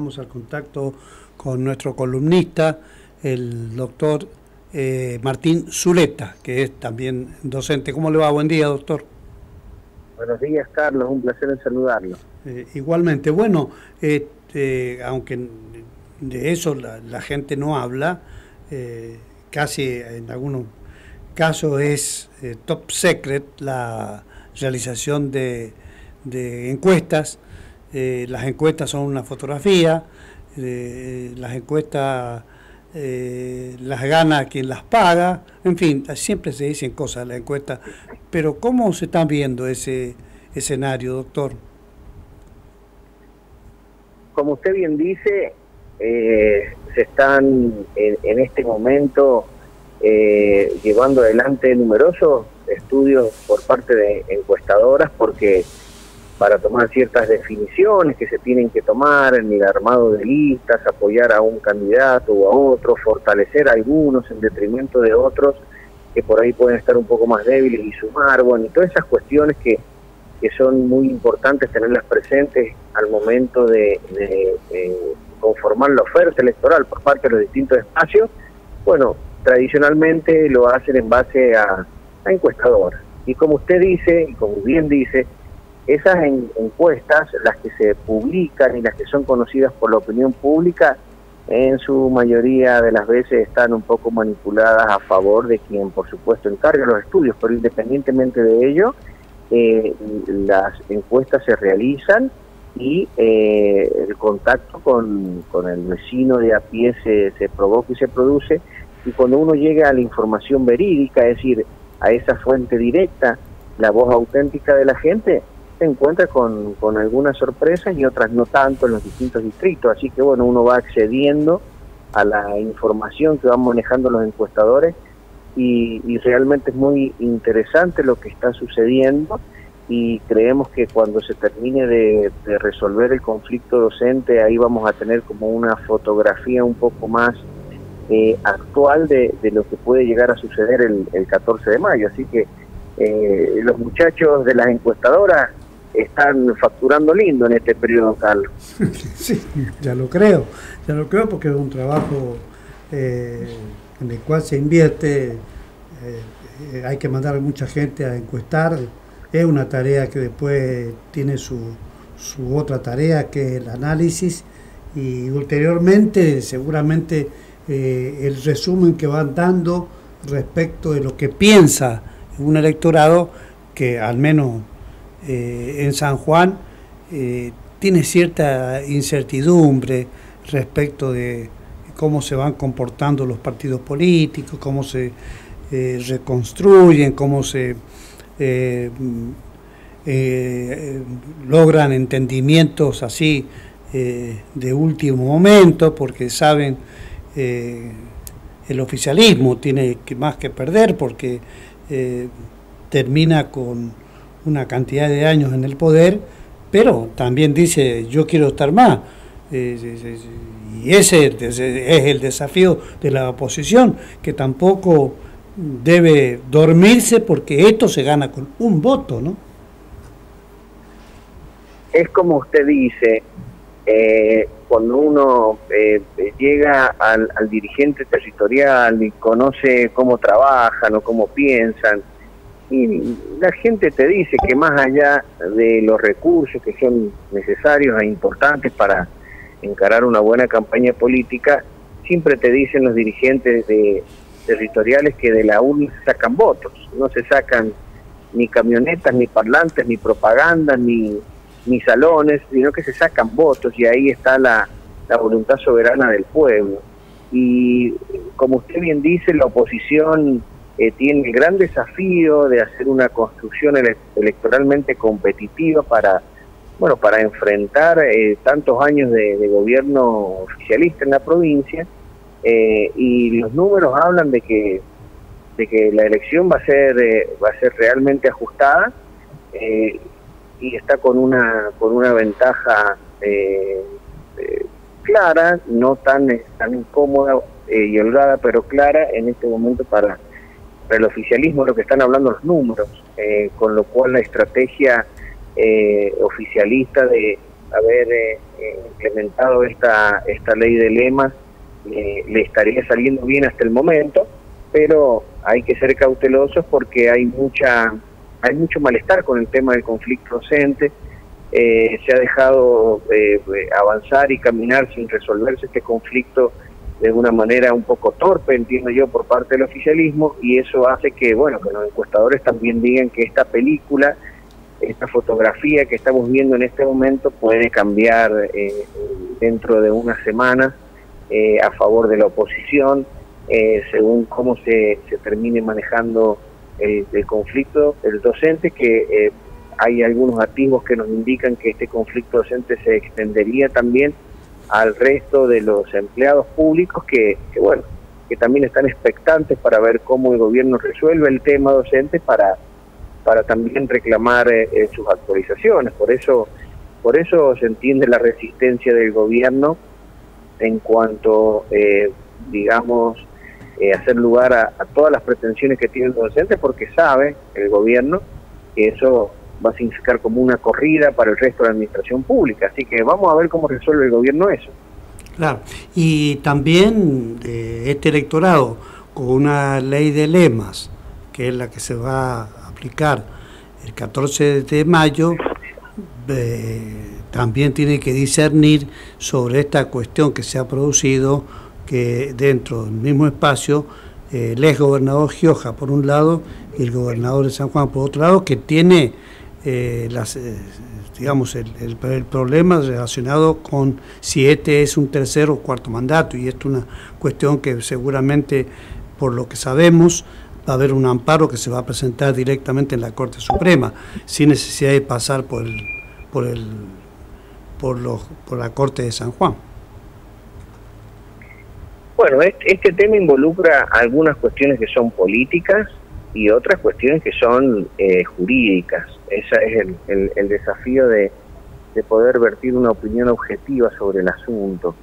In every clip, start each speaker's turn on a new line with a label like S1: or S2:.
S1: vamos al contacto con nuestro columnista, el doctor Martín Zuleta, que es también docente. ¿Cómo le va? Buen día, doctor.
S2: Buenos días, Carlos, un placer en saludarlo.
S1: Igualmente, bueno, aunque de eso la gente no habla, casi en algunos casos es top secret la realización de encuestas. Las encuestas son una fotografía, las encuestas las gana quien las paga, en fin, siempre se dicen cosas de la encuesta, pero ¿cómo se está viendo ese escenario, doctor?
S2: Como usted bien dice, se están en este momento llevando adelante numerosos estudios por parte de encuestadoras, porque para tomar ciertas definiciones que se tienen que tomar en el armado de listas, apoyar a un candidato o a otro, fortalecer a algunos en detrimento de otros que por ahí pueden estar un poco más débiles y sumar, bueno, y todas esas cuestiones que son muy importantes tenerlas presentes al momento de conformar la oferta electoral por parte de los distintos espacios. Bueno, tradicionalmente lo hacen en base a encuestadoras. Y como usted dice, y como bien dice, esas encuestas, las que se publican y las que son conocidas por la opinión pública, en su mayoría de las veces están un poco manipuladas a favor de quien, por supuesto, encarga los estudios, pero independientemente de ello, las encuestas se realizan y el contacto con el vecino de a pie se provoca y se produce, y cuando uno llega a la información verídica, es decir, a esa fuente directa, la voz auténtica de la gente, se encuentra con algunas sorpresas y otras no tanto en los distintos distritos, así que bueno, uno va accediendo a la información que van manejando los encuestadores y realmente es muy interesante lo que está sucediendo, y creemos que cuando se termine de resolver el conflicto docente, ahí vamos a tener como una fotografía un poco más actual de lo que puede llegar a suceder el 14 de mayo, así que los muchachos de las encuestadoras están facturando lindo en este periodo, Carlos.
S1: Sí, ya lo creo porque es un trabajo en el cual se invierte, hay que mandar a mucha gente a encuestar, es una tarea que después tiene su otra tarea, que es el análisis, y ulteriormente seguramente el resumen que van dando respecto de lo que piensa un electorado que al menos en San Juan tiene cierta incertidumbre respecto de cómo se van comportando los partidos políticos, cómo se reconstruyen, cómo se logran entendimientos así de último momento, porque saben el oficialismo tiene más que perder, porque termina con una cantidad de años en el poder, pero también dice yo quiero estar más, y ese es el desafío de la oposición, que tampoco debe dormirse, porque esto se gana con un voto, ¿no?
S2: Es como usted dice, cuando uno llega al dirigente territorial y conoce cómo trabajan o cómo piensan, y la gente te dice que más allá de los recursos que son necesarios e importantes para encarar una buena campaña política, siempre te dicen los dirigentes territoriales que de la urna se sacan votos, no se sacan ni camionetas, ni parlantes, ni propaganda, ni salones, sino que se sacan votos, y ahí está la voluntad soberana del pueblo. Y como usted bien dice, la oposición tiene el gran desafío de hacer una construcción electoralmente competitiva para enfrentar tantos años de gobierno oficialista en la provincia, y los números hablan de que la elección va a ser realmente ajustada, y está con una ventaja clara, no tan incómoda y holgada, pero clara en este momento para el oficialismo, lo que están hablando los números, con lo cual la estrategia oficialista de haber implementado esta ley de lemas le estaría saliendo bien hasta el momento, pero hay que ser cautelosos porque hay mucho malestar con el tema del conflicto docente. Se ha dejado avanzar y caminar sin resolverse este conflicto de una manera un poco torpe, entiendo yo, por parte del oficialismo, y eso hace que, bueno, que los encuestadores también digan que esta película, esta fotografía que estamos viendo en este momento puede cambiar dentro de una semana a favor de la oposición, según cómo se termine manejando el conflicto el docente, que hay algunos atisbos que nos indican que este conflicto docente se extendería también al resto de los empleados públicos que también están expectantes para ver cómo el gobierno resuelve el tema docente para también reclamar sus actualizaciones. Por eso se entiende la resistencia del gobierno en cuanto, hacer lugar a todas las pretensiones que tienen los docentes, porque sabe el gobierno que eso va a significar como una corrida para el resto de la administración pública. Así que vamos a ver cómo resuelve el gobierno eso.
S1: Claro, y también este electorado con una ley de lemas, que es la que se va a aplicar el 14 de mayo, también tiene que discernir sobre esta cuestión que se ha producido, que dentro del mismo espacio el ex gobernador Gioja por un lado y el gobernador de San Juan por otro lado, que tiene el problema relacionado con si este es un tercer o cuarto mandato, y esto es una cuestión que seguramente, por lo que sabemos, va a haber un amparo que se va a presentar directamente en la Corte Suprema, sin necesidad de pasar por la Corte de San Juan.
S2: Bueno, este tema involucra algunas cuestiones que son políticas y otras cuestiones que son jurídicas. Ese es el desafío de poder vertir una opinión objetiva sobre el asunto.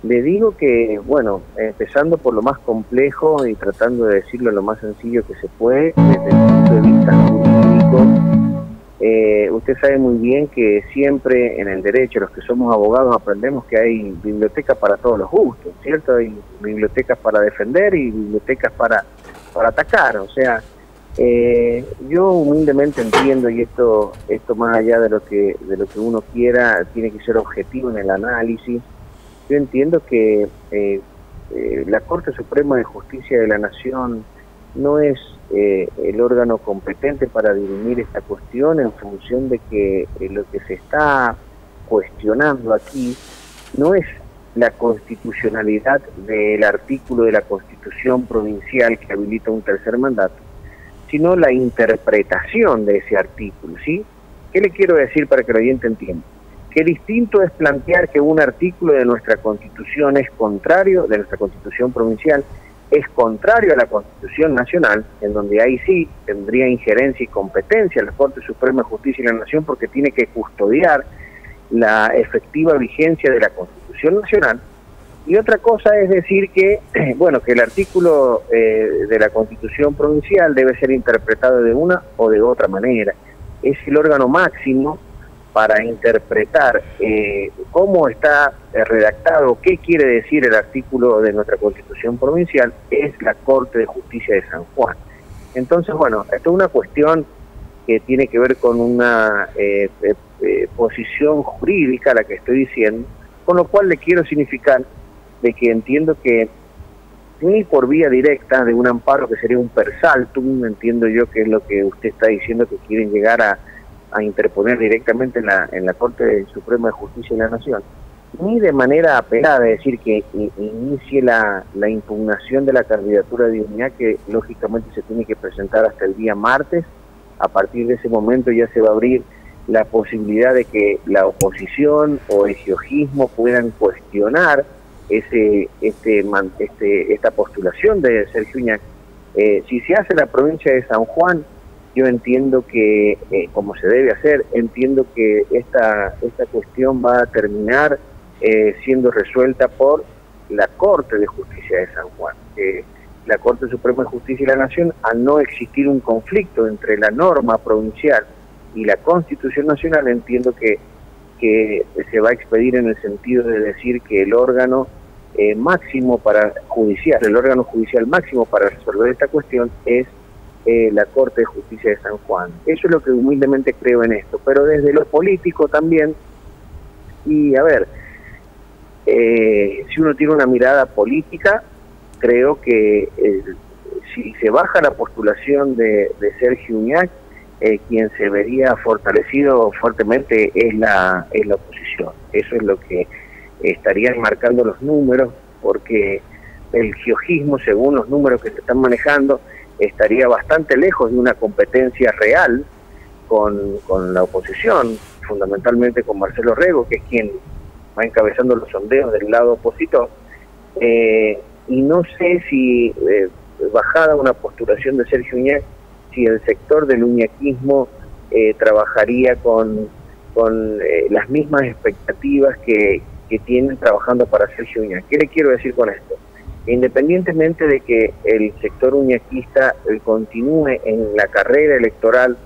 S2: Le digo que, bueno, empezando por lo más complejo y tratando de decirlo lo más sencillo que se puede, desde el punto de vista jurídico, usted sabe muy bien que siempre en el derecho, los que somos abogados, aprendemos que hay bibliotecas para todos los gustos, ¿cierto? Hay bibliotecas para defender y bibliotecas para atacar. O sea, yo humildemente entiendo, y esto más allá de lo que uno quiera, tiene que ser objetivo en el análisis. Yo entiendo que la Corte Suprema de Justicia de la Nación no es el órgano competente para dirimir esta cuestión, en función de que lo que se está cuestionando aquí no es la constitucionalidad del artículo de la Constitución provincial que habilita un tercer mandato, sino la interpretación de ese artículo, ¿sí? ¿Qué le quiero decir para que el oyente entienda? Que distinto es plantear que un artículo de nuestra Constitución es contrario, de nuestra Constitución provincial, es contrario a la Constitución nacional, en donde ahí sí tendría injerencia y competencia la Corte Suprema de Justicia de la Nación, porque tiene que custodiar la efectiva vigencia de la Constitución nacional. Y otra cosa es decir que, bueno, que el artículo de la Constitución provincial debe ser interpretado de una o de otra manera. Es el órgano máximo para interpretar cómo está redactado, qué quiere decir el artículo de nuestra Constitución provincial, es la Corte de Justicia de San Juan. Entonces, bueno, esto es una cuestión que tiene que ver con una posición jurídica, la que estoy diciendo, con lo cual le quiero significar de que entiendo que ni por vía directa de un amparo que sería un per saltum, entiendo yo que es lo que usted está diciendo, que quieren llegar a interponer directamente en la Corte Suprema de Justicia de la Nación, ni de manera apelada, es decir, que inicie la impugnación de la candidatura de unidad, que lógicamente se tiene que presentar hasta el día martes. A partir de ese momento ya se va a abrir la posibilidad de que la oposición o el giojismo puedan cuestionar esta postulación de Sergio Uñac. Si se hace en la provincia de San Juan, yo entiendo que, como se debe hacer, entiendo que esta cuestión va a terminar siendo resuelta por la Corte de Justicia de San Juan. La Corte Suprema de Justicia de la Nación, al no existir un conflicto entre la norma provincial y la Constitución Nacional, entiendo que que se va a expedir en el sentido de decir que el órgano máximo para judicial, el órgano judicial máximo para resolver esta cuestión es la Corte de Justicia de San Juan. Eso es lo que humildemente creo en esto, pero desde lo político también, y a ver, si uno tiene una mirada política, creo que si se baja la postulación de Sergio Uñac, quien se vería fortalecido fuertemente es la oposición. Eso es lo que estarían marcando los números, porque el giojismo, según los números que se están manejando, estaría bastante lejos de una competencia real con la oposición, fundamentalmente con Marcelo Rego, que es quien va encabezando los sondeos del lado opositor, y no sé si bajada una postulación de Sergio Uñac, si el sector del uñaquismo trabajaría con las mismas expectativas que tienen trabajando para Sergio Uñac. ¿Qué le quiero decir con esto? Independientemente de que el sector uñaquista continúe en la carrera electoral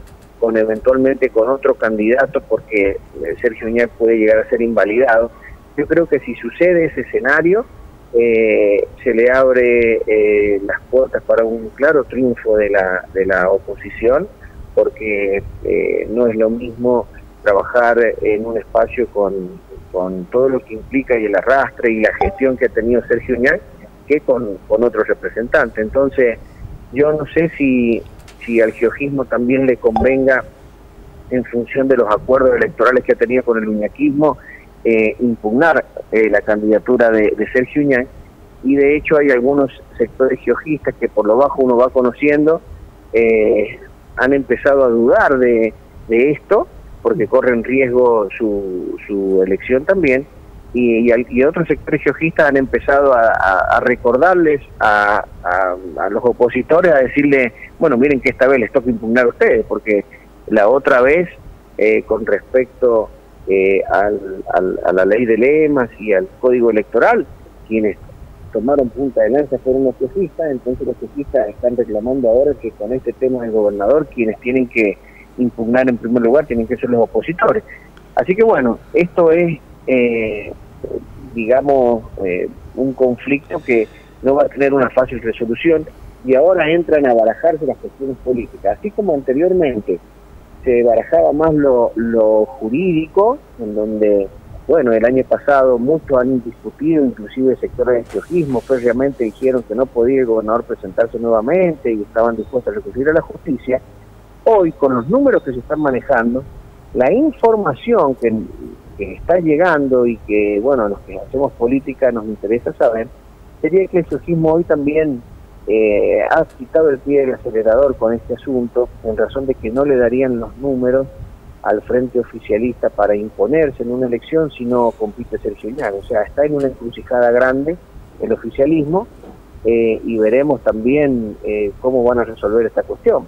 S2: eventualmente con otro candidato, porque Sergio Uñac puede llegar a ser invalidado, yo creo que si sucede ese escenario, se le abre las puertas para un claro triunfo de la oposición, porque no es lo mismo trabajar en un espacio con todo lo que implica y el arrastre y la gestión que ha tenido Sergio Uñac que con otro representante. Entonces yo no sé si al giojismo también le convenga, en función de los acuerdos electorales que ha tenido con el uñaquismo, impugnar la candidatura de Sergio Uñac, y de hecho hay algunos sectores giojistas que por lo bajo uno va conociendo, han empezado a dudar de esto, porque corren riesgo su elección también, y otros sectores giojistas han empezado a recordarles a los opositores, a decirle, bueno, miren que esta vez les toca impugnar a ustedes, porque la otra vez, con respecto a la ley de lemas y al código electoral, quienes tomaron punta de lanza fueron los giojistas. Entonces los giojistas están reclamando ahora que con este tema del gobernador, quienes tienen que impugnar en primer lugar tienen que ser los opositores. Así que bueno, esto es digamos un conflicto que no va a tener una fácil resolución, y ahora entran a barajarse las cuestiones políticas, así como anteriormente se barajaba más lo jurídico, en donde, bueno, el año pasado muchos han discutido, inclusive sectores del giojismo férreamente dijeron que no podía el gobernador presentarse nuevamente y estaban dispuestos a recurrir a la justicia. Hoy, con los números que se están manejando, la información que está llegando y que, bueno, a los que hacemos política nos interesa saber, sería que el giojismo hoy también ha quitado el pie del acelerador con este asunto, en razón de que no le darían los números al frente oficialista para imponerse en una elección si no compite Sergio Uñac. O sea, está en una encrucijada grande el oficialismo, y veremos también cómo van a resolver esta cuestión.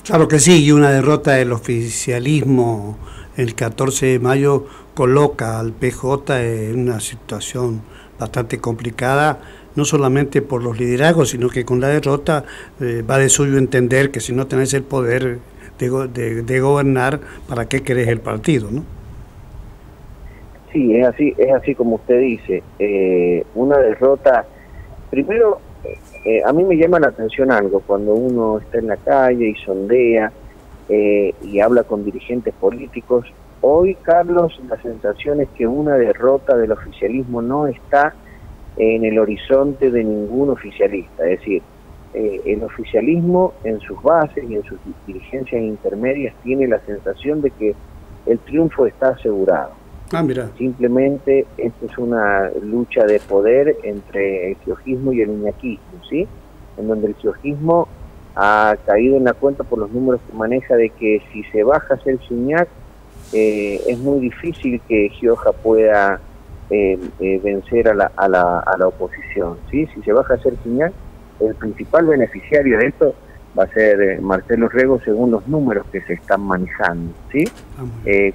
S1: Claro que sí, y una derrota del oficialismo el 14 de mayo coloca al PJ en una situación bastante complicada, no solamente por los liderazgos, sino que con la derrota va de suyo entender que si no tenés el poder de gobernar, ¿para qué querés el partido, no?
S2: Sí, es así como usted dice. Una derrota, primero, a mí me llama la atención algo, cuando uno está en la calle y sondea y habla con dirigentes políticos. Hoy, Carlos, la sensación es que una derrota del oficialismo no está en el horizonte de ningún oficialista. Es decir, el oficialismo en sus bases y en sus dirigencias intermedias tiene la sensación de que el triunfo está asegurado.
S1: Mira.
S2: Simplemente esto es una lucha de poder entre el giojismo y el uñaquismo, ¿sí? En donde el giojismo ha caído en la cuenta por los números que maneja de que si se baja Sergio Uñac, es muy difícil que Gioja pueda vencer a la oposición, ¿sí? Si se baja Sergio Uñac, el principal beneficiario de esto va a ser Marcelo Rego, según los números que se están manejando, ¿sí?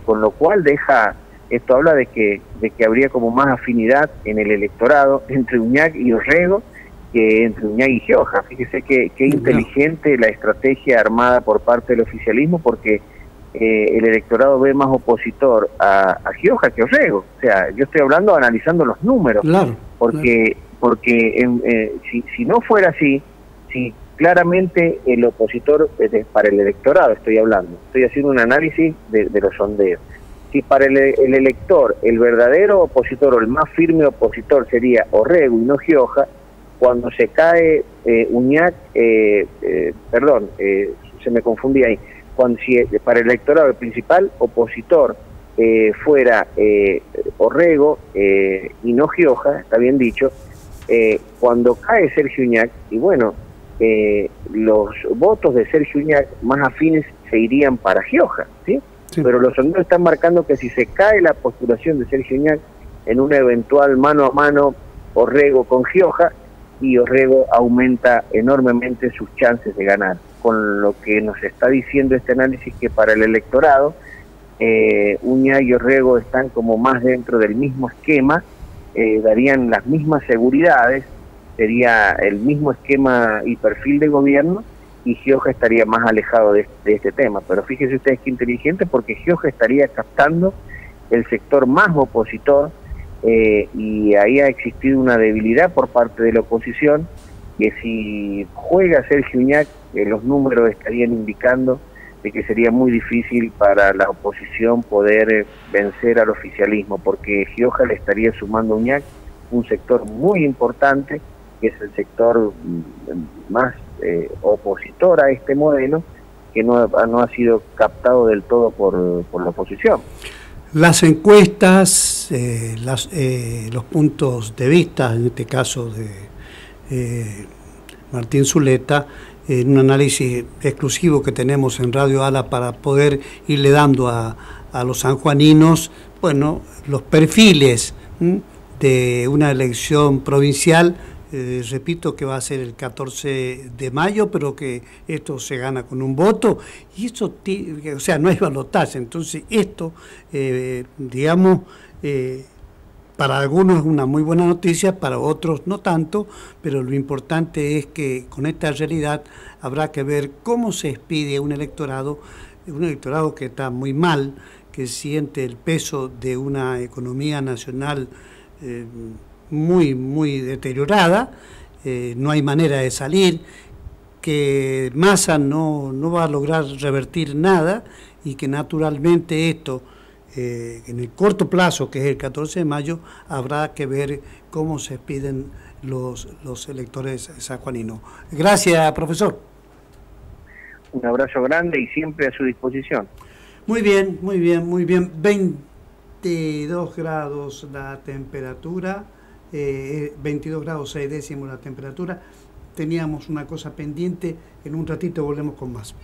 S2: Con lo cual esto habla de que habría como más afinidad en el electorado entre Uñac y Rego que entre Uñac y Gioja. Fíjese qué inteligente la estrategia armada por parte del oficialismo, porque el electorado ve más opositor a Gioja que a Orrego. O sea, yo estoy hablando analizando los números,
S1: claro,
S2: porque si no fuera así, si claramente el opositor, para el electorado estoy haciendo un análisis de los sondeos, si para el elector el verdadero opositor o el más firme opositor sería Orrego y no Gioja, cuando se cae Uñac, se me confundí ahí, si para el electorado el principal opositor fuera Orrego y no Gioja, está bien dicho, cuando cae Sergio Uñac, y bueno, los votos de Sergio Uñac más afines se irían para Gioja, ¿sí? Sí. Pero los sondeos están marcando que si se cae la postulación de Sergio Uñac en un eventual mano a mano Orrego con Gioja, y Orrego aumenta enormemente sus chances de ganar, con lo que nos está diciendo este análisis que para el electorado Uñac y Orrego están como más dentro del mismo esquema, darían las mismas seguridades, sería el mismo esquema y perfil de gobierno, y Gioja estaría más alejado de este tema. Pero fíjense ustedes qué inteligente, porque Gioja estaría captando el sector más opositor, y ahí ha existido una debilidad por parte de la oposición, que si juega Sergio Uñac, los números estarían indicando de que sería muy difícil para la oposición poder vencer al oficialismo, porque Gioja le estaría sumando a Uñac un sector muy importante, que es el sector más opositor a este modelo, que no ha sido captado del todo por la oposición.
S1: Las encuestas, los puntos de vista, en este caso de Martín Zuleta, en un análisis exclusivo que tenemos en Radio Ala para poder irle dando a los sanjuaninos, bueno, los perfiles de una elección provincial. Repito que va a ser el 14 de mayo, pero que esto se gana con un voto, y eso, o sea, no hay balotaje. Entonces esto, digamos, para algunos es una muy buena noticia, para otros no tanto, pero lo importante es que con esta realidad habrá que ver cómo se expide un electorado que está muy mal, que siente el peso de una economía nacional muy, muy deteriorada, no hay manera de salir, que Massa no va a lograr revertir nada, y que naturalmente esto, en el corto plazo, que es el 14 de mayo, habrá que ver cómo se piden los electores sanjuaninos. Gracias, profesor.
S2: Un abrazo grande y siempre a su disposición.
S1: Muy bien, muy bien, muy bien. 22 grados la temperatura. 22 grados 6 décimos la temperatura. Teníamos una cosa pendiente, en un ratito volvemos con más.